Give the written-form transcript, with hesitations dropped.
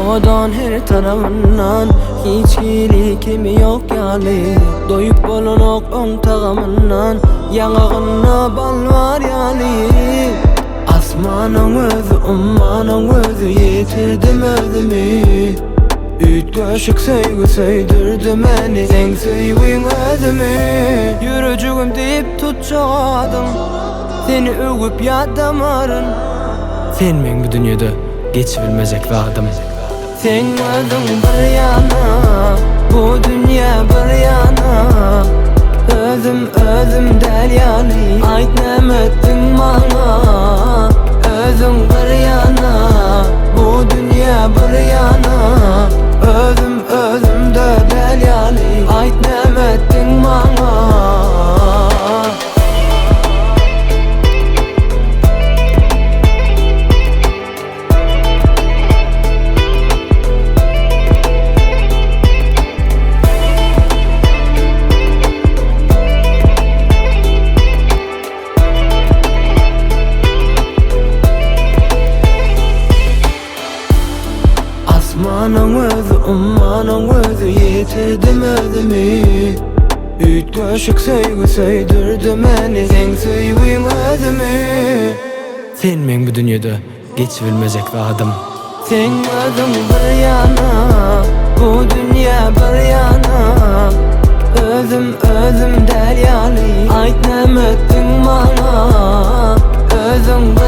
Odan her tarafından hiç kimi yok yani. Doyup bolunok on tağımından yanağına bal var yani. Asmanın özü, ummanın özü, yitirdim özümü. Üç köşük sevgi söydürdü meni, sen söyleyin özümü. Yürücüğüm deyip tutacağım, seni ögüp yadamarın. Sen men bu dünyada geçirilmeyecek vadım. Sen özün bir yana, bu dünya bir yana. Özüm del yani, ayt nemettin bana. Özün bir yana, bu dünya bir yana. Özüm del yani, ayt nemettin bana. Asmanın özü, ummanın özü, yitirdim özümü. Üç köşük sevgi söydürdü meni, sen söyleyin özümü. Sen men bu dünyada geçirilmeyecek vadım. Sen özün bir yana, bu dünya bir yana. Özüm del yani, ayt nemettin bana. Özün bir